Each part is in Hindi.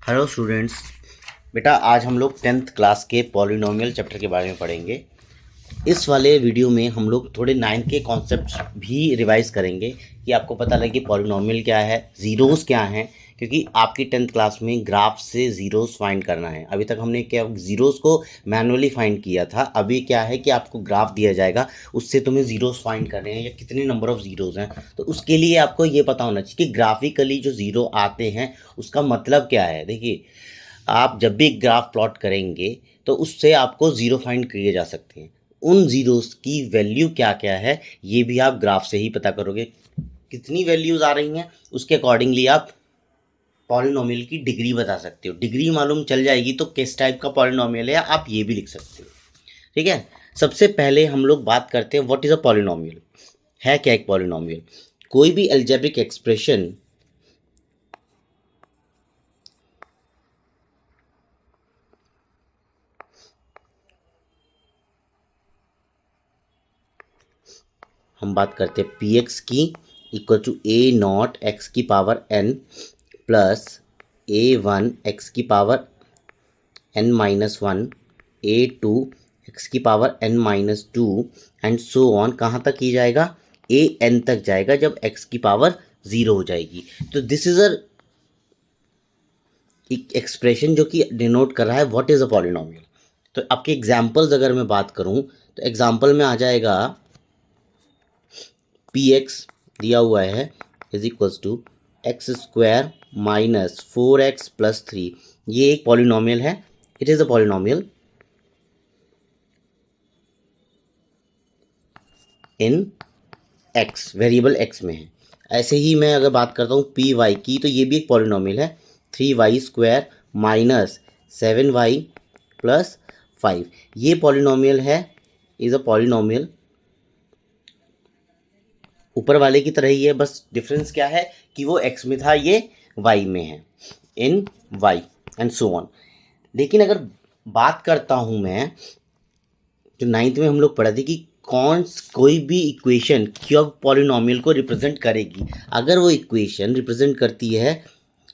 Hello students. बेटा आज हम लोग 10th क्लास के पॉलिनोमियल चैप्टर के बारे में पढ़ेंगे। इस वाले वीडियो में हम लोग थोड़े 9 के कॉन्सेप्ट्स भी रिवाइज करेंगे कि आपको पता लगे कि पॉलिनोमियल क्या है, ज़ीरोज़ क्या हैं, क्योंकि आपकी 10th क्लास में ग्राफ से ज़ीरोज़ फाइंड करना है। अभी तक हमने क्या ज़ीरोज़ को मैनुअली फाइंड किया था, अभी क्या है कि आपको ग्राफ दिया जाएगा, उससे तुम्हें ज़ीरोज़ फाइंड करने हैं या कितने नंबर ऑफ़ ज़ीरोज़ हैं। तो उसके लिए आपको ये पता होना चाहिए कि ग्राफिकली जो ज़ीरो आते हैं उसका मतलब क्या है। देखिए, आप जब भी ग्राफ प्लॉट करेंगे तो उससे आपको ज़ीरो फाइंड किए जा सकते हैं। उन ज़ीरोज़ की वैल्यू क्या क्या है ये भी आप ग्राफ से ही पता करोगे। कितनी वैल्यूज़ आ रही हैं उसके अकॉर्डिंगली आप पॉलिनोमियल की डिग्री बता सकते हो। डिग्री मालूम चल जाएगी तो किस टाइप का पॉलिनोमियल है आप ये भी लिख सकते हो। ठीक है, सबसे पहले हम लोग बात करते हैं व्हाट इज़ अ पॉलिनोमियल। है क्या एक पॉलिनोमियल? कोई भी अलजेब्रिक एक्सप्रेशन हम बात करते हैं पी एक्स की equal to A not X की power N plus A one X की power N minus one, A two X की power N minus two and so on. कहाँ तक की जाएगा? ए एन तक जाएगा जब एक्स की पावर ज़ीरो हो जाएगी। तो दिस इज अ एक्सप्रेशन जो कि डिनोट कर रहा है व्हाट इज़ अ पॉलिनोमियल। तो आपके एग्जाम्पल्स अगर मैं बात करूँ तो एग्जाम्पल में आ जाएगा पी एक्स दिया हुआ है is equals to x square minus four x plus three. ये एक पॉलिनोमियल है, it is a polynomial in x, variable x में है। ऐसे ही मैं अगर बात करता हूँ पी वाई की तो ये भी एक पॉलिनोमियल है, three y square minus seven y plus five. ये पॉलिनोमियल है, इज़ अ पॉलिनोमियल ऊपर वाले की तरह ही है, बस डिफरेंस क्या है कि वो एक्स में था, ये वाई में है, इन वाई एंड सो ऑन। लेकिन अगर बात करता हूँ मैं, जो नाइन्थ में हम लोग पढ़े थे कि कोई भी इक्वेशन क्यों पॉलिनोमियल को रिप्रेजेंट करेगी। अगर वो इक्वेशन रिप्रेजेंट करती है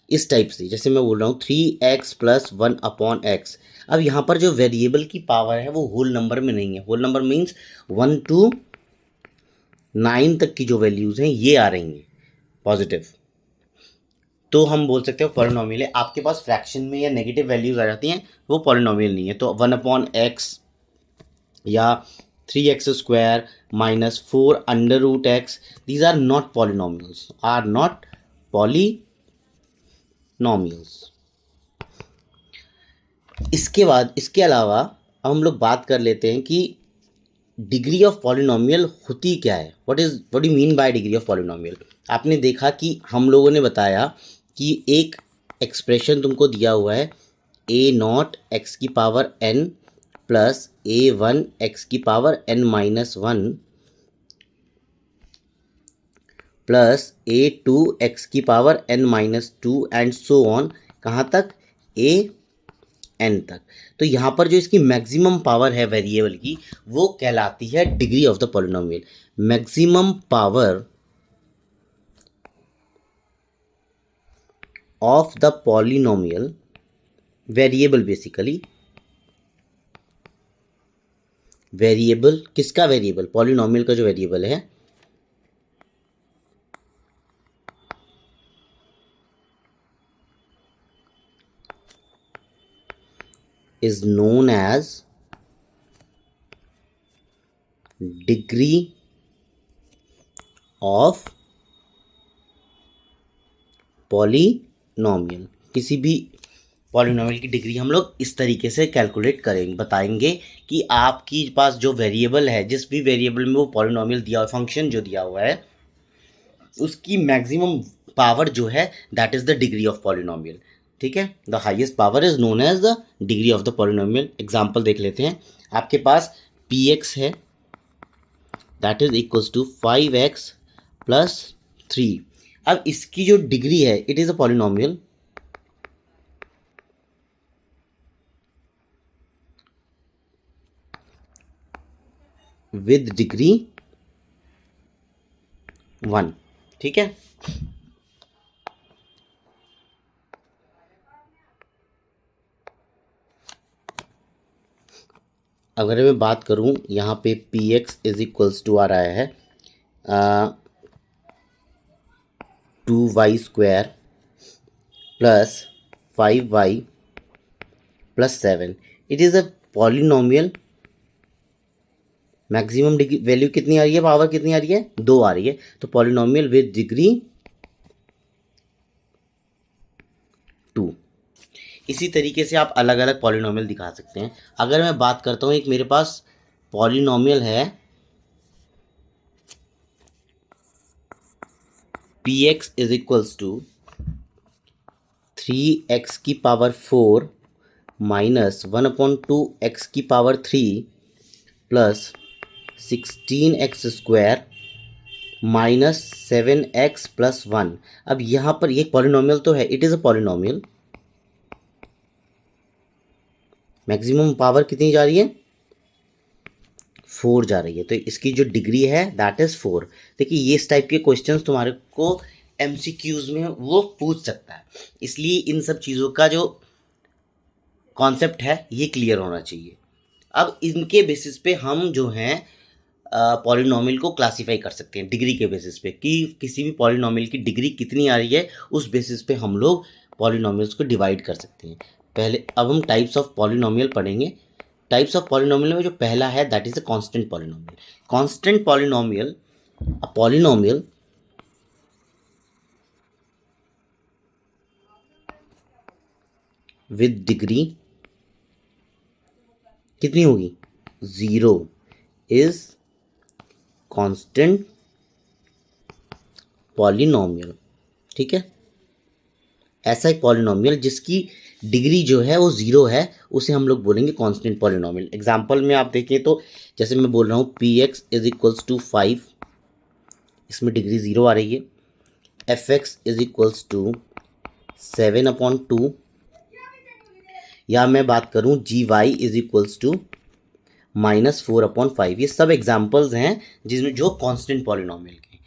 इस टाइप से, जैसे मैं बोल रहा हूँ three x plus one upon x. अब यहाँ पर जो वेरिएबल की पावर है वो होल नंबर में नहीं है। Whole number means one two nine तक की जो वैल्यूज़ हैं ये आ रही हैं पॉजिटिव, तो हम बोल सकते हो पॉलिनोमियल है। आपके पास फ्रैक्शन में या नेगेटिव वैल्यूज आ जाती हैं, वो पॉलिनोमियल नहीं है। तो वन अपॉन एक्स या three x square minus four under root x, these are not polynomials, are not polynomials. इसके बाद इसके अलावा अब हम लोग बात कर लेते हैं कि डिग्री ऑफ पॉलिनोमियल होती क्या है। What do mean by degree of polynomial. आपने देखा कि हम लोगों ने बताया कि एक एक्सप्रेशन तुमको दिया हुआ है ए नॉट एक्स की power N plus A one X की power N minus one plus A two X की power N minus two and so on. कहाँ तक? ए एन तक। तो यहाँ पर जो इसकी मैक्सिमम पावर है वेरिएबल की वो कहलाती है degree of the polynomial. Maximum power of the polynomial variable, basically variable किसका? वेरिएबल पॉलिनोमियल का जो वेरिएबल है is known as degree of polynomial. किसी भी पॉलिनोमियल की डिग्री हम लोग इस तरीके से कैलकुलेट करेंगे, बताएंगे कि आपकी पास जो वेरिएबल है, जिस भी वेरिएबल में वो पॉलिनोमियल दिया हुआ, फंक्शन जो दिया हुआ है, उसकी मैक्सिमम पावर जो है that is the degree of polynomial. ठीक है, the highest power is known as the degree of the polynomial. Example देख लेते हैं। आपके पास पी एक्स है that is equals to five X plus three. अब इसकी जो डिग्री है it is a polynomial with degree one. ठीक है, अगर मैं बात करूं यहाँ पे P x is equals to आ रहा है 2y square plus 5y plus 7। It is a polynomial. Maximum degree value कितनी आ रही है, पावर कितनी आ रही है, 2 आ रही है। तो पॉलिनोमियल विद डिग्री 2। इसी तरीके से आप अलग अलग पॉलिनोमियल दिखा सकते हैं। अगर मैं बात करता हूँ, एक मेरे पास पॉलिनोमियल है P x is equals to 3x की पावर 4 माइनस 1/2 x की power 3 plus 16x square minus 7x plus 1। अब यहाँ पर ये पॉलिनोमियल तो है, it is a polynomial. Maximum power कितनी जा रही है, 4 जा रही है, तो इसकी जो डिग्री है दैट इज़ 4। देखिए ये इस टाइप के क्वेश्चंस तुम्हारे को MCQs में वो पूछ सकता है, इसलिए इन सब चीज़ों का जो कॉन्सेप्ट है ये क्लियर होना चाहिए। अब इनके बेसिस पे हम जो हैं पॉलिनोमियल को क्लासीफाई कर सकते हैं डिग्री के बेसिस पे, कि किसी भी पॉलिनोमियल की डिग्री कितनी आ रही है, उस बेसिस पे हम लोग पॉलिनोमियल्स को डिवाइड कर सकते हैं। पहले अब हम टाइप्स ऑफ पॉलिनोमियल पढ़ेंगे। टाइप्स ऑफ पॉलिनोमियल में जो पहला है that is a constant polynomial. Constant polynomial, a polynomial with degree कितनी होगी, 0 इज कांस्टेंट पॉलिनोमियल। ठीक है, ऐसा एक पॉलिनोमियल जिसकी डिग्री जो है वो 0 है, उसे हम लोग बोलेंगे कांस्टेंट पॉलिनोमियल। एग्जांपल में आप देखें तो जैसे मैं बोल रहा हूँ p x is equals to 5, इसमें डिग्री 0 आ रही है। F x is equals to 7/2, या मैं बात करूँ g y is equals to -4/5। ये सब एग्जाम्पल्स हैं जिसमें जो कांस्टेंट पॉलिनोमियल के।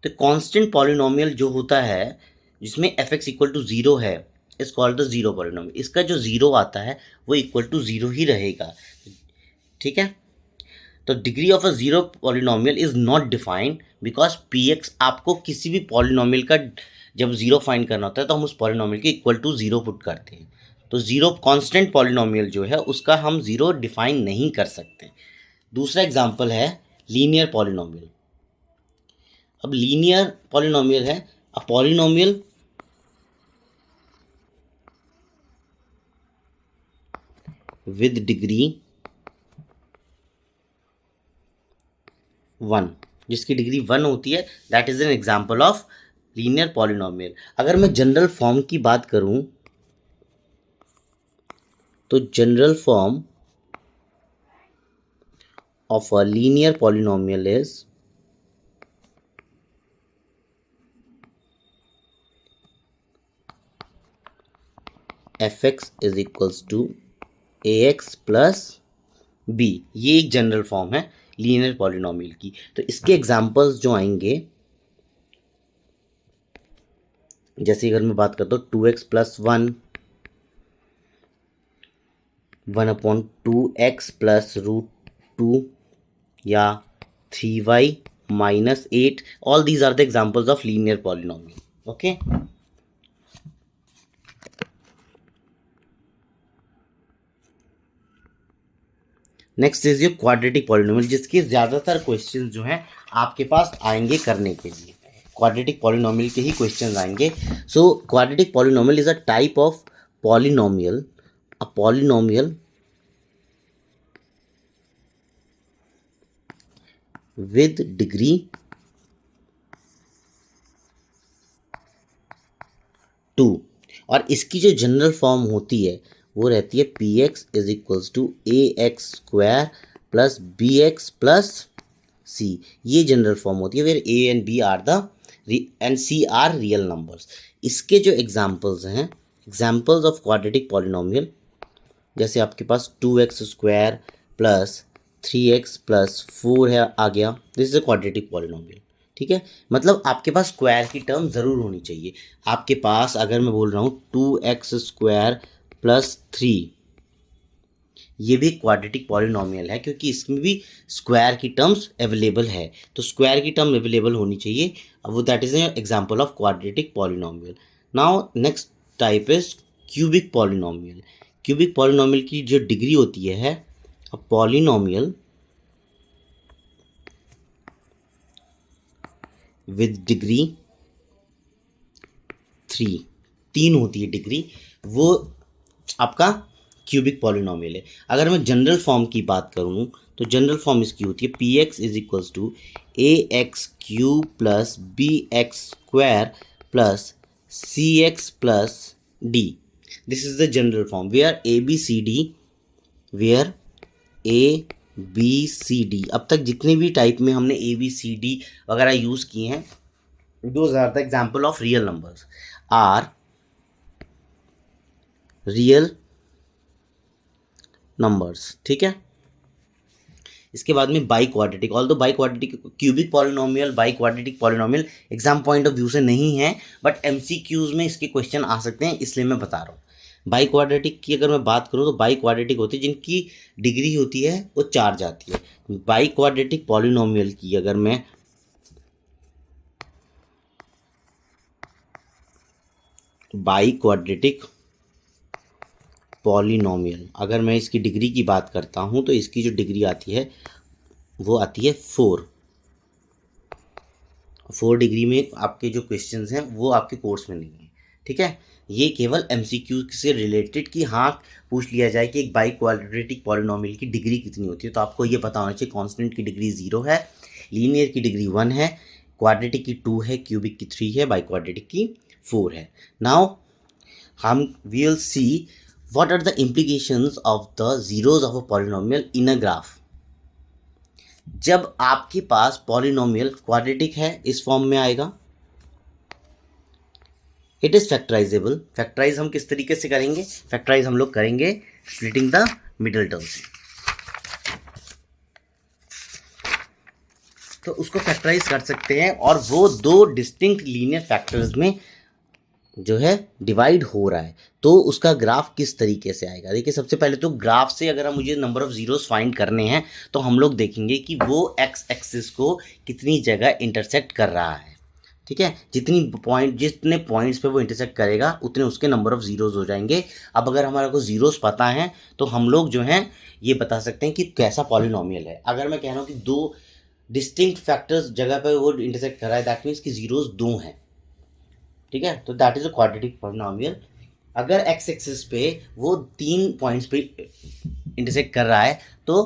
तो कांस्टेंट पॉलिनोमियल जो होता है जिसमें एफ एक्स इक्वल टू 0 है is called the zero polynomial. इसका जो 0 आता है वो इक्वल टू 0 ही रहेगा। ठीक है, तो degree of a zero polynomial is not defined because P x आपको किसी भी पॉलिनोमियल का जब 0 फाइंड करना होता है तो हम उस पॉलिनोमियल के इक्वल टू 0 पुट करते हैं। तो 0 कांस्टेंट पॉलिनोमियल जो है उसका हम 0 डिफाइन नहीं कर सकते। दूसरा एग्जांपल है लीनियर पॉलिनोमियल। अब लीनियर पॉलिनोमियल है अ पॉलिनोमियल विद डिग्री 1, जिसकी डिग्री 1 होती है, that is an example of linear polynomial. अगर मैं जनरल फॉर्म की बात करूं तो general form of a linear polynomial is fx is equals to ax plus b। ये एक जनरल फॉर्म है लीनियर पॉलिनोमियल की। तो इसके एग्जांपल्स जो आएंगे, जैसे अगर मैं बात करता हूँ 2x प्लस 1/2x प्लस √2 या 3y minus 8, all these are the examples of linear polynomial. Okay, next is your quadratic polynomial, जिसके ज़्यादातर क्वेश्चन जो हैं आपके पास आएंगे करने के लिए। क्वाड्रेटिक पॉलिनोमियल के ही क्वेश्चन आएंगे। So quadratic polynomial is a type of polynomial, a polynomial with degree 2, और इसकी जो जनरल फॉर्म होती है वो रहती है P x is equals to A X square plus B X plus C. ये जनरल फॉर्म होती है, where A and B are the and C are real numbers. इसके जो एग्जांपल्स हैं, एग्जांपल्स ऑफ क्वाड्रेटिक पॉलिनोमियल, जैसे आपके पास 2x square plus 3x plus 4 है आ गया, this is a quadratic polynomial. ठीक है, मतलब आपके पास स्क्वायर की टर्म ज़रूर होनी चाहिए। आपके पास अगर मैं बोल रहा हूँ 2x स्क्वायर प्लस 3, ये भी क्वाड्रेटिक पॉलिनोमियल है क्योंकि इसमें भी स्क्वायर की टर्म्स अवेलेबल है, तो स्क्वायर की टर्म अवेलेबल होनी चाहिए। अब वो that is an example of quadratic polynomial. Now next type is cubic polynomial. Cubic polynomial की जो डिग्री होती है, पॉलिनोमियल विद डिग्री 3, 3 होती है डिग्री, वो आपका क्यूबिक पॉलिनोमियल है। अगर मैं जनरल फॉर्म की बात करूँ तो जनरल फॉर्म इसकी होती है P x is equals to A x cube plus B x square plus c x plus d. This is the general form where a b c d, where a b c d, अब तक जितने भी टाइप में हमने ए बी सी डी वगैरह यूज़ किए हैं, those are the example of real numbers, are real numbers. ठीक है, इसके बाद में biquadratic, although by quadratic cubic polynomial by quadratic polynomial exam point of view से नहीं है, बट एमसीक्यूज में इसके क्वेश्चन आ सकते हैं, इसलिए मैं बता रहा हूँ। बाई क्वाड्रेटिक की अगर मैं बात करूँ तो बाई क्वाड्रेटिक होती है जिनकी डिग्री होती है वो 4 जाती है। बाई क्वाड्रेटिक पॉलिनोमियल की अगर मैं बाई क्वाड्रेटिक पॉलिनोमियल अगर मैं इसकी डिग्री की बात करता हूँ तो इसकी जो डिग्री आती है वो आती है 4 डिग्री में आपके जो क्वेश्चंस हैं वो आपके कोर्स में नहीं है। ठीक है, ये केवल एमसीक्यू से रिलेटेड कि हाँ पूछ लिया जाए कि एक बाई क्वाड्रेटिक पॉलिनोमियल की डिग्री कितनी होती है, तो आपको ये पता होना चाहिए कांस्टेंट की डिग्री 0 है, लीनियर की डिग्री 1 है, क्वाड्रेटिक की 2 है, क्यूबिक की 3 है, बाई क्वाड्रेटिक की 4 है। नाउ हम we will see what are the implications of the zeros of a polynomial in a graph। जब आपके पास पॉलिनोमियल क्वाड्रेटिक है इस फॉर्म में आएगा, इट इज फैक्टराइजेबल। फैक्टराइज हम किस तरीके से करेंगे, फैक्टराइज हम लोग करेंगे स्प्लिटिंग द मिडल टर्म से, तो उसको फैक्टराइज कर सकते हैं और वो 2 डिस्टिंक्ट लीनियर फैक्टर्स में जो है डिवाइड हो रहा है, तो उसका ग्राफ किस तरीके से आएगा। देखिए सबसे पहले तो ग्राफ से अगर हम मुझे नंबर ऑफ जीरोस फाइंड करने हैं तो हम लोग देखेंगे कि वो एक्स एक्सिस को कितनी जगह इंटरसेक्ट कर रहा है। ठीक है, जितने पॉइंट्स पे वो इंटरसेक्ट करेगा उतने उसके नंबर ऑफ जीरोस हो जाएंगे। अब अगर हमारे को जीरोस पता है तो हम लोग जो हैं ये बता सकते हैं कि कैसा पॉलिनोमियल है। अगर मैं कह रहा हूँ कि 2 डिस्टिंक्ट फैक्टर्स जगह पे वो इंटरसेक्ट कर रहा है, दैट मीन्स कि जीरोस 2 हैं। ठीक है, तो that is a quadratic polynomial. अगर एक्स एक्सिस पे वो 3 पॉइंट्स पे इंटरसेक्ट कर रहा है तो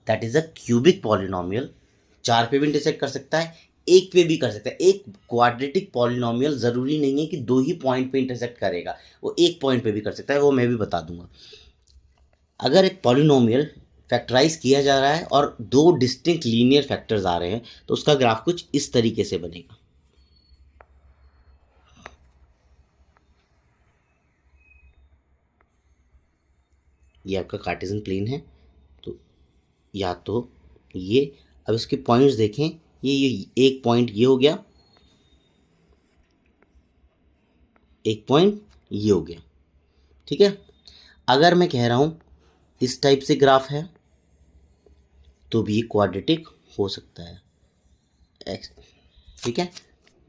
that is a cubic polynomial. 4 पे भी इंटरसेक्ट कर सकता है, 1 पे भी कर सकता है। एक क्वाड्रेटिक पॉलिनोमियल ज़रूरी नहीं है कि 2 ही पॉइंट पे इंटरसेक्ट करेगा, वो 1 पॉइंट पे भी कर सकता है, वो मैं भी बता दूंगा। अगर एक पॉलिनोमियल फैक्टराइज किया जा रहा है और 2 डिस्टिंक्ट लीनियर फैक्टर्स आ रहे हैं तो उसका ग्राफ कुछ इस तरीके से बनेगा। ये आपका कार्टेशियन प्लेन है, तो या तो ये, अब इसके पॉइंट्स देखें, ये एक पॉइंट ये हो गया, एक पॉइंट ये हो गया। ठीक है, अगर मैं कह रहा हूँ इस टाइप से ग्राफ है तो भी ये क्वाड्रेटिक हो सकता है। एक्स, ठीक है,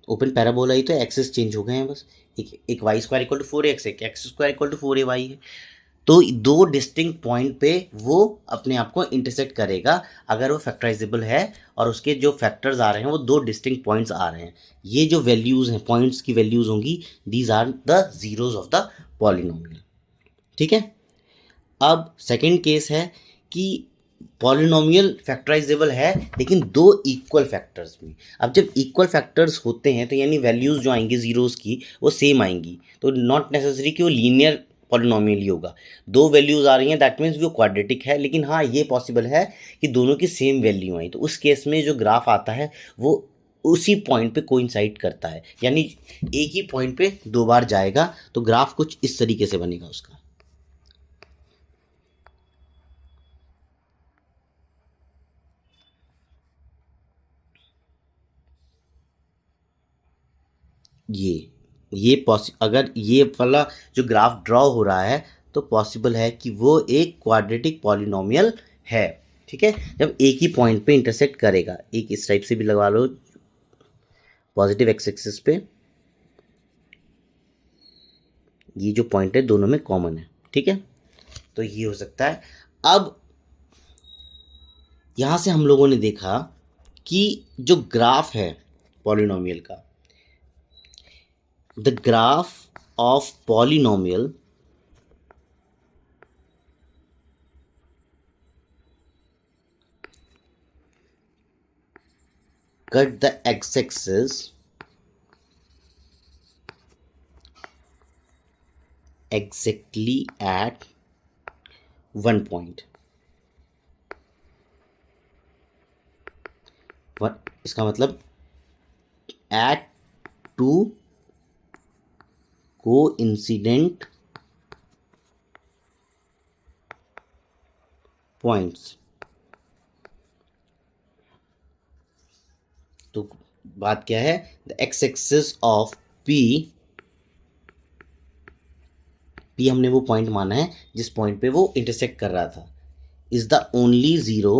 ओपन पैराबोला ही तो एक्सिस चेंज हो गए हैं बस, एक Y square equal to 4x, एक x square equal to 4ay है, तो 2 डिस्टिंक्ट पॉइंट पे वो अपने आप को इंटरसेक्ट करेगा अगर वो फैक्टराइजेबल है और उसके जो फैक्टर्स आ रहे हैं वो 2 डिस्टिंक्ट पॉइंट्स आ रहे हैं। ये जो वैल्यूज़ हैं, पॉइंट्स की वैल्यूज़ होंगी, these are the zeros of the polynomial. ठीक है, अब सेकंड केस है कि पॉलिनोमियल फैक्टराइजेबल है लेकिन 2 इक्वल फैक्टर्स में। अब जब इक्वल फैक्टर्स होते हैं तो यानी वैल्यूज़ जो आएंगी जीरोज़ की वो सेम आएंगी, तो नॉट नेसेसरी कि वो लीनियर पॉलिनोमियल ही होगा। 2 वैल्यूज़ आ रही हैं दैट मीन्स वो क्वाड्रेटिक है, लेकिन हाँ ये पॉसिबल है कि दोनों की सेम वैल्यू आई, तो उस केस में जो ग्राफ आता है वो उसी पॉइंट पे कोइंसाइड करता है, यानी एक ही पॉइंट पे 2 बार जाएगा, तो ग्राफ कुछ इस तरीके से बनेगा उसका। ये अगर ये वाला जो ग्राफ ड्रॉ हो रहा है तो पॉसिबल है कि वो एक क्वाड्रेटिक पॉलिनोमियल है। ठीक है, जब एक ही पॉइंट पे इंटरसेक्ट करेगा। एक इस टाइप से भी लगवा लो पॉजिटिव एक्स एक्सिस पे, ये जो पॉइंट है दोनों में कॉमन है। ठीक है, तो ये हो सकता है। अब यहां से हम लोगों ने देखा कि जो ग्राफ है पॉलिनोमियल का, the graph of polynomial cut the x-axis exactly at one point। इसका मतलब at two coincident points। तो बात क्या है, the x axis of P हमने वो पॉइंट माना है जिस पॉइंट पे वो इंटरसेक्ट कर रहा था, is the only zero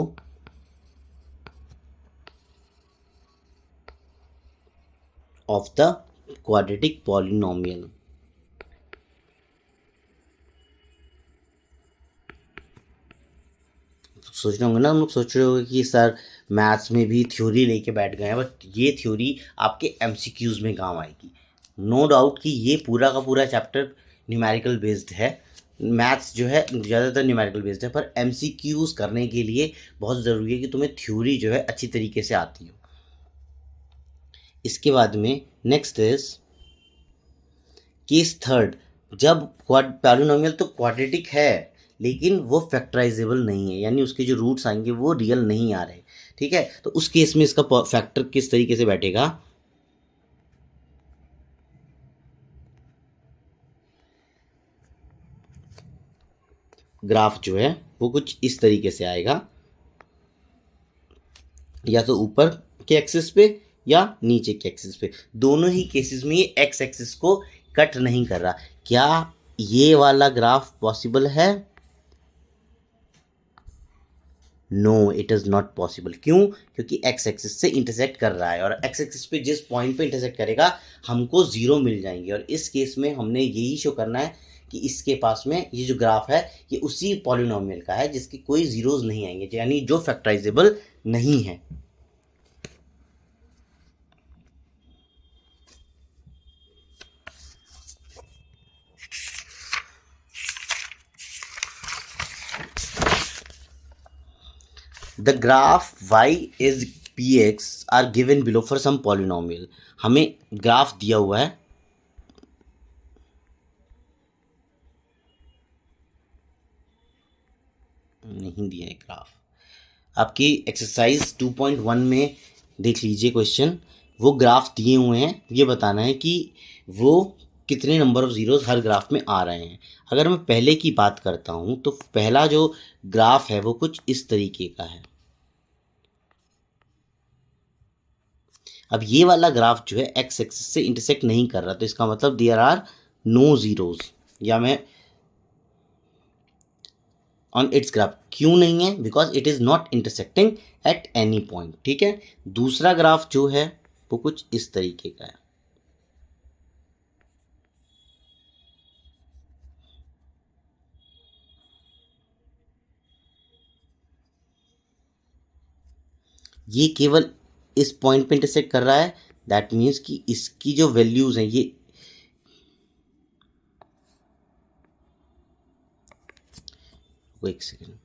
of the quadratic polynomial. सोच रहे होंगे ना, हम लोग सोच रहे होंगे कि सर मैथ्स में भी थ्योरी लेके बैठ गए हैं, बट ये थ्योरी आपके एमसीक्यूज में काम आएगी। नो डाउट कि ये पूरा का पूरा चैप्टर न्यूमेरिकल बेस्ड है। मैथ्स जो है ज़्यादातर न्यूमेरिकल बेस्ड है, पर एमसीक्यूज करने के लिए बहुत ज़रूरी है कि तुम्हें थ्योरी जो है अच्छी तरीके से आती हो। इसके बाद में नेक्स्ट इज केस थर्ड, जब पॉलिनोमियल तो क्वाड्रेटिक है लेकिन वो फैक्टराइजेबल नहीं है, यानी उसके जो रूट्स आएंगे वो रियल नहीं आ रहे। ठीक है, तो उस केस में इसका फैक्टर किस तरीके से बैठेगा, ग्राफ जो है वो कुछ इस तरीके से आएगा, या तो ऊपर के एक्सिस पे या नीचे के एक्सिस पे। दोनों ही केसेस में ये एक्स एक्सिस को कट नहीं कर रहा। क्या ये वाला ग्राफ पॉसिबल है? No, it is not possible. क्यों? क्योंकि एक्स एक्सिस से इंटरसेक्ट कर रहा है, और एक्स एक्सिस पे जिस पॉइंट पे इंटरसेक्ट करेगा हमको जीरो मिल जाएंगे। और इस केस में हमने यही शो करना है कि इसके पास में ये जो ग्राफ है ये उसी पॉलिनोमियल का है जिसके कोई जीरोज नहीं आएंगे, यानी जो फैक्टराइजेबल नहीं है। The graph y is px are given below for some polynomial. हमें ग्राफ दिया हुआ है, नहीं दिया है ग्राफ, आपकी एक्सरसाइज 2.1 में देख लीजिए क्वेश्चन। वो ग्राफ दिए हुए हैं, ये बताना है कि वो कितने number of zeros her graph में आ रहे हैं। अगर मैं पहले की बात करता हूँ तो पहला जो ग्राफ है वो कुछ इस तरीके का है। अब ये वाला ग्राफ जो है एक्स एक्सिस से इंटरसेक्ट नहीं कर रहा, तो इसका मतलब देयर आर नो जीरोस, या मैं ऑन इट्स ग्राफ। क्यों नहीं है? Because it is not intersecting at any point. ठीक है, दूसरा ग्राफ जो है वो कुछ इस तरीके का है। ये केवल इस पॉइंट पे इंटरसेक्ट कर रहा है, दैट मीन्स कि इसकी जो वैल्यूज हैं ये एक सेकेंड,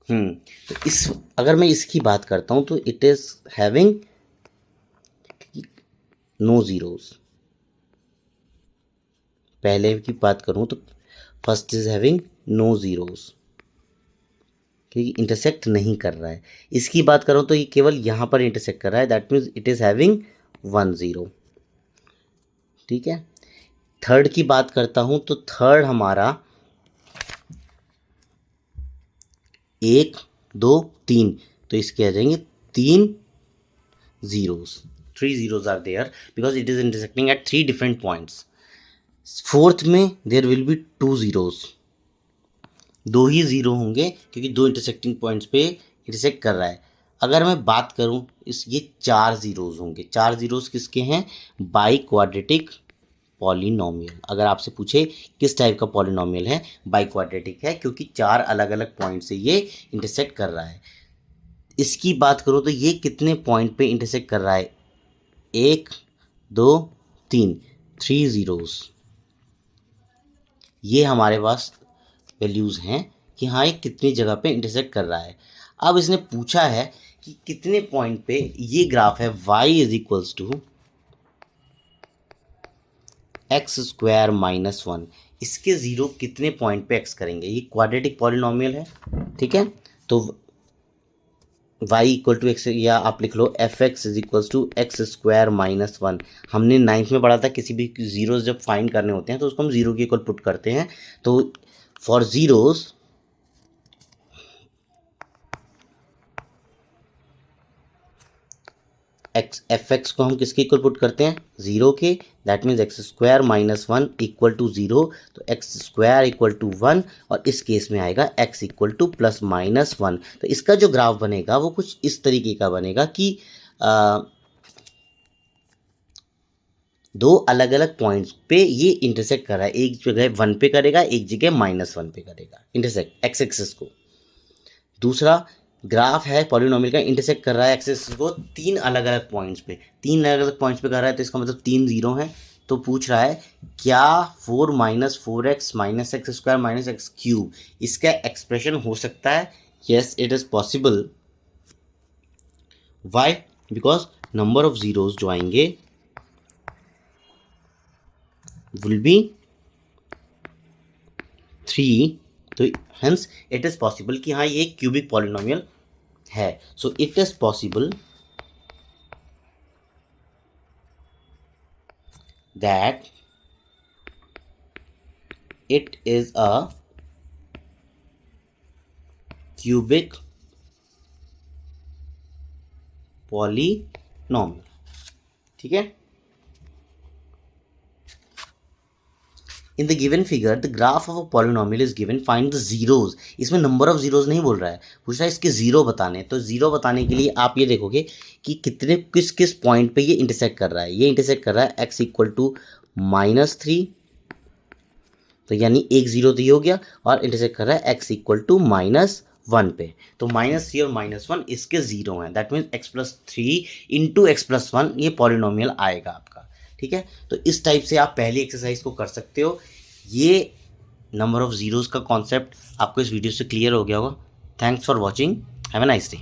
तो इस अगर मैं इसकी बात करता हूं तो it is having no zeros. पहले की बात करूं तो first is having no zeros, क्योंकि इंटरसेक्ट नहीं कर रहा है। इसकी बात करूँ तो ये केवल यहाँ पर इंटरसेक्ट कर रहा है, that means it is having 1 0। ठीक है, थर्ड की बात करता हूँ तो थर्ड हमारा 1 2 3, तो इसके आ जाएंगे 3 zeros, 3 zeros are there because it is intersecting at 3 different points. Fourth में there will be 2 zeros, 2 he zero होंगे क्योंकि 2 इंटरसेक्टिंग पॉइंट्स पे इंटरसेक्ट कर रहा है। अगर मैं बात करूं इस ये 4 ज़ीरोज़ होंगे। 4 ज़ीरोज़ किसके हैं? By quadratic polynomial. अगर आपसे पूछे किस टाइप का पॉलिनोमियल है, बाई क्वाड्रेटिक है, क्योंकि 4 अलग अलग पॉइंट से ये इंटरसेक्ट कर रहा है। इसकी बात करो तो ये कितने पॉइंट पे इंटरसेक्ट कर रहा है? 1 2 3, 3 ज़ीरोज़। ये हमारे पास वैल्यूज़ हैं कि हाँ ये कितनी जगह पे इंटरसेक्ट कर रहा है। अब इसने पूछा है कि कितने पॉइंट पे ये ग्राफ है y is equals to x square minus 1, इसके ज़ीरो कितने पॉइंट पे x करेंगे? ये क्वाड्रेटिक पॉलिनोमियल है, ठीक है। तो y इक्वल टू एक्स, या आप लिख लो F x is equals to x square minus 1। हमने 9th में पढ़ा था किसी भी ज़ीरोज़ जब फाइंड करने होते हैं तो उसको हम ज़ीरो के इक्वल पुट करते हैं। तो फॉर ज़ीरोज़ एफ एक्स को हम किसके इक्वल पुट करते हैं? ज़ीरो के, that means x square minus 1 equal to 0, तो एक्स स्क्वायर इक्वल टू 1, और इस केस में आएगा x equal two plus minus 1। तो इसका जो ग्राफ बनेगा वो कुछ इस तरीके का बनेगा कि दो अलग अलग पॉइंट्स पे ये इंटरसेक्ट कर रहा है। एक जगह 1 पे करेगा, एक जगह -1 पे करेगा इंटरसेक्ट एक्स एक्सिस को। दूसरा ग्राफ है पॉलिनोमियल का, इंटरसेक्ट कर रहा है एक्सिस को 3 अलग अलग पॉइंट्स पे, 3 अलग अलग पॉइंट्स पे कर रहा है, तो इसका मतलब 3 ज़ीरो हैं। तो पूछ रहा है क्या 4 - 4x - x square minus x cube इसका एक्सप्रेशन हो सकता है? Yes it is possible. Why? Because number of zeros जो आएंगे विल बी 3, तो हेंस इट इज़ पॉसिबल कि हाँ ये क्यूबिक पॉलिनोमियल है। So it is possible that it is a cubic polynomial, ठीक है। In the given figure, the graph of a polynomial is given. Find the zeros. इसमें नंबर ऑफ जीरोज नहीं बोल रहा है, पूछ रहा है इसके ज़ीरो बताने। तो ज़ीरो बताने के लिए आप ये देखोगे कि कितने किस किस पॉइंट पे ये इंटरसेक्ट कर रहा है। ये इंटरसेक्ट कर रहा है x इक्वल टू -3, तो यानी एक ज़ीरो तो ये हो गया, और इंटरसेक्ट कर रहा है x इक्वल टू -1 पे। तो -3 और -1 इसके ज़ीरो हैं, that means x+3 into x+1 ये पॉलिनोमियल आएगा आपका, ठीक है। तो इस टाइप से आप पहली एक्सरसाइज को कर सकते हो। ये नंबर ऑफ ज़ीरोज़ का कॉन्सेप्ट आपको इस वीडियो से क्लियर हो गया होगा। Thanks for watching, have a nice day.